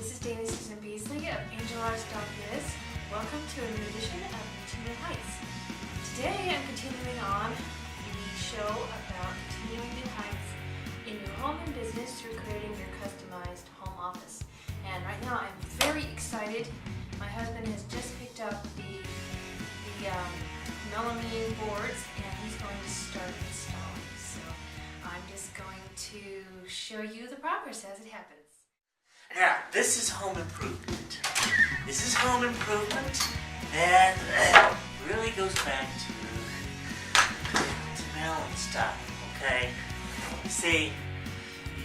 This is Dana Susan Beasley of AngelArts.biz. Welcome to a new edition of Reaching New Heights. Today I'm continuing on the show about continuing new heights in your home and business through creating your customized home office. And right now I'm very excited. My husband has just picked up the melamine boards and he's going to start installing. So I'm just going to show you the progress as it happens. Now, this is home improvement. This is home improvement, and really goes back to melon stuff, okay? See,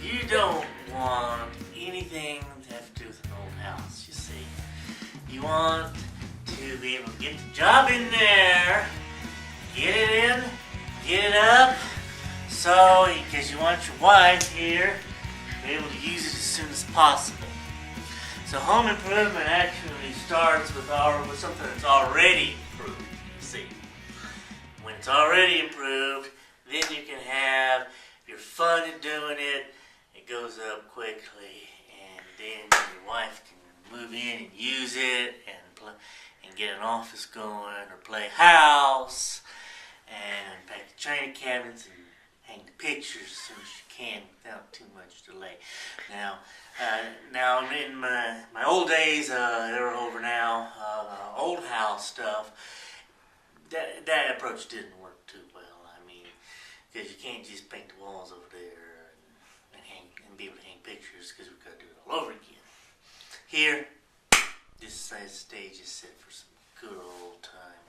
you don't want anything to have to do with an old house, you see. You want to be able to get the job in there, get it in, get it up, so, because you want your wife here to be able to use it as soon as possible. So home improvement actually starts with something that's already improved, you see. When it's already improved, then you can have your fun in doing it. It goes up quickly, and then your wife can move in and use it and get an office going or play house and pack the china cabinets and hang the pictures as soon as you can without too much delay. Now in my old days, they're over now, old house stuff, that approach didn't work too well. I mean, because you can't just paint the walls over there and be able to hang pictures, because we've got to do it all over again. Here, this stage is set for some good old time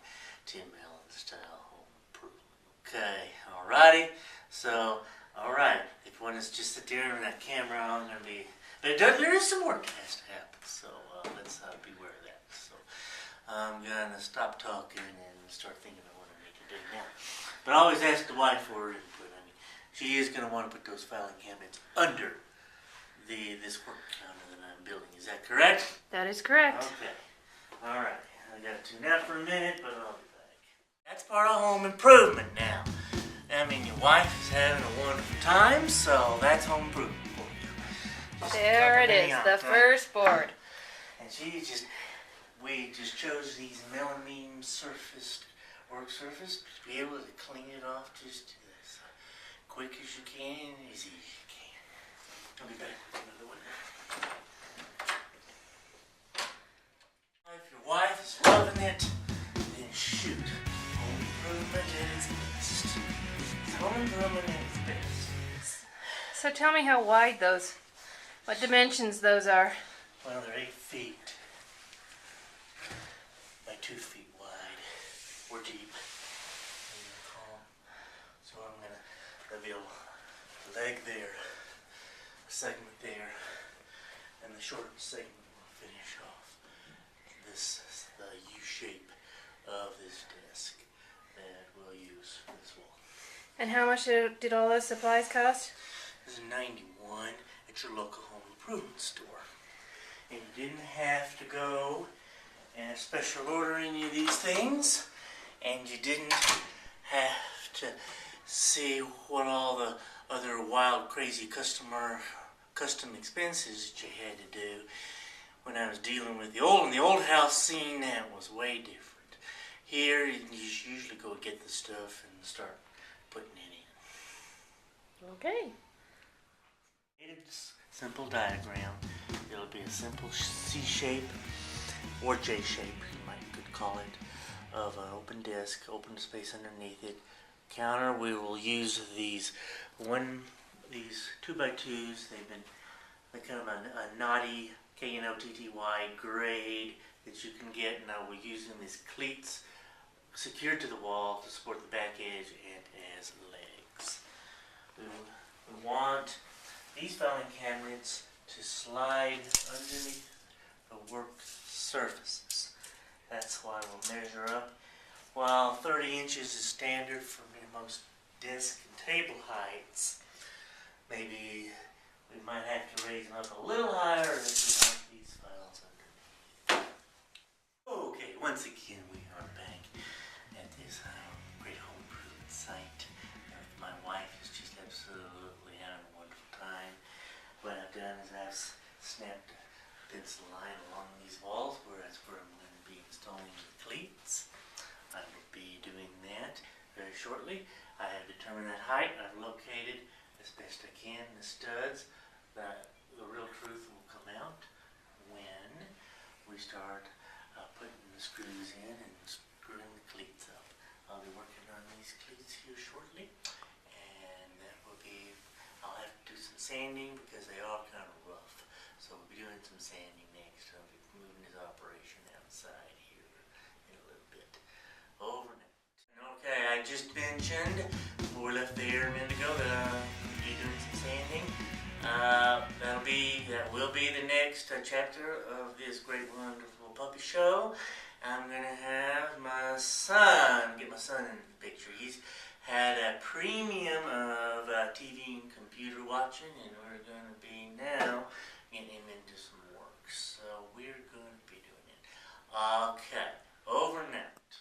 Tim Allen style home improvement. Okay, alrighty. So, alright, if one is just sit there in that camera, I'm going to be... But there is some work that has to happen, so let's beware of that. So, I'm going to stop talking and start thinking about what I need to do now. But I always ask the wife for her input. I mean, she is going to want to put those filing cabinets under this work counter that I'm building. Is that correct? That is correct. Okay. Alright, I got to tune out for a minute, but I'll be back. That's part of home improvement now. I mean, your wife is having a wonderful time, so that's home improvement for you. There it is, the first board. And we just chose these melamine work surface to be able to clean it off just as quick as you can, as easy as you can. I'll be back with another one. If your wife is loving it, then shoot. Home improvement at its best. Home improvement at its best. So tell me how wide what dimensions those are. Well, they're 8 feet by 2 feet wide, or deep. So I'm going to reveal the leg there, a segment there, and the short segment will finish off the U shape of this desk that we'll use for this wall. And how much did all those supplies cost? This is $91 at your local home improvement store. And you didn't have to go and special order any of these things, and you didn't have to see what all the other wild, crazy custom expenses that you had to do. When I was dealing with the old house scene, that was way different. Here, you just usually go get the stuff and start putting it in. Okay. Simple diagram. It'll be a simple C shape or J shape, you could call it, of an open desk, open space underneath it. Counter, we will use these 2x2s. They're kind of a knotty K-N-O-T-T-Y grade that you can get. Now we're using these cleats secured to the wall to support the back edge and as legs. We want these filing cabinets to slide underneath the work surfaces. That's why we'll measure up. While 30 inches is standard for most desk and table heights, maybe we might have to raise them up a little higher if we want these files underneath. Okay, once again we are back at this great home improvement site. My wife is just absolutely having a wonderful time. What I've done is I've snapped pencil line along these walls where that's where I'm going to be installing the cleats. I will be doing that very shortly. I have determined that height. I've located as best I can the studs. The real truth will come out when we start putting the screws in and screwing the cleats up. I'll be working on these cleats here shortly, and that will be, I'll have to do some sanding because they are kind of rough. So we'll be doing some sanding next. I'll be moving his operation outside here in a little bit. Over now. Okay, I just mentioned before we left there a minute ago that I'll be doing some sanding. That will be the next chapter of this great, wonderful puppy show. I'm going to have my son, get my son in the picture. He's had a premium of TV and computer watching, and we're going to be now getting him into some work. So we're going to be doing it. Okay, over and out.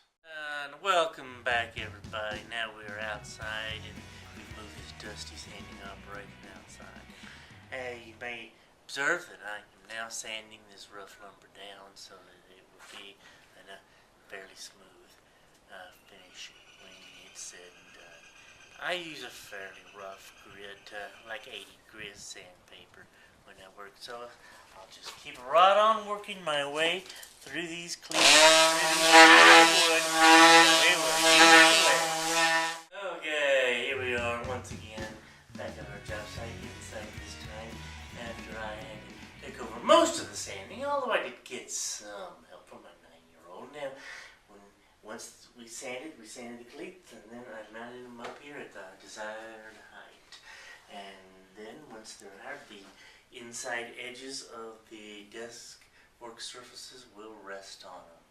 And welcome back, everybody. Now we're outside, and we've moved this dusty sanding operation outside. You may observe that I am now sanding this rough lumber down so that it will be a fairly smooth finish when it's said and done. I use a fairly rough grit, like 80 grit sandpaper when I work, so I'll just keep right on working my way through these cleats. Okay, here we are once again back at our job site inside this time after I had to take over most of the sanding, although I did get some help from my 9-year-old. Now, once we sanded the cleats, and then I mounted them up here at the desired height. And then once they're hard, the inside edges of the desk work surfaces will rest on them.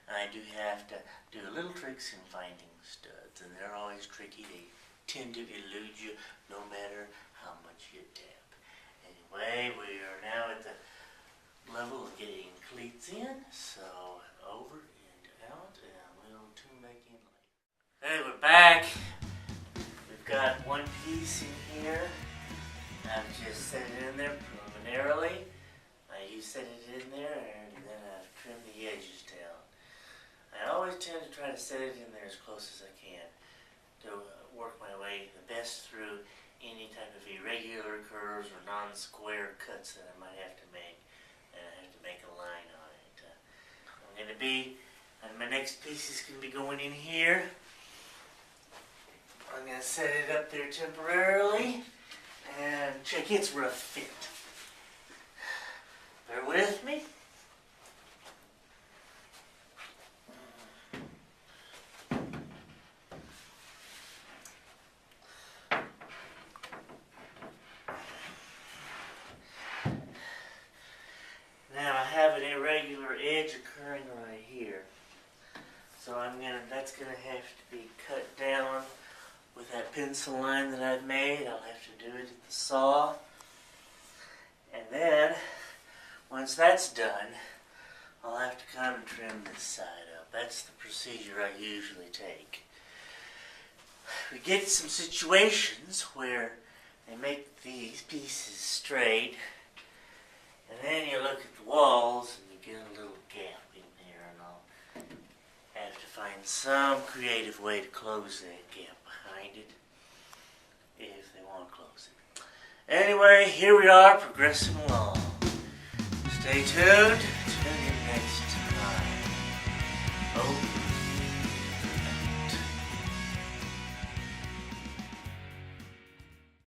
I do have to do little tricks in finding studs, and they're always tricky. They tend to elude you no matter how much you tap. Anyway, we are now at the level of getting cleats in, so over and out, and we'll tune back in later. Hey, we're back. We've got one piece in here. I've just set it in there preliminarily. You set it in there, and then I've trimmed the edges down. I always tend to try to set it in there as close as I can to work my way the best through any type of irregular curves or non-square cuts that I might have to make, and I have to make a line on it. I'm going to be, and my next piece is going to be going in here. I'm going to set it up there temporarily and check its rough fit. Bear with me. Now I have an irregular edge occurring right here. So that's gonna have to be cut down with that pencil line that I've made. I'll have to do it at the saw. And then, once that's done, I'll have to come and trim this side up. That's the procedure I usually take. We get some situations where they make these pieces straight, and then you look at the walls and you get a little gap in there, and I'll have to find some creative way to close that gap behind it, if they want to close it. Anyway, here we are progressing along. Stay tuned. Tune in next time. Oh.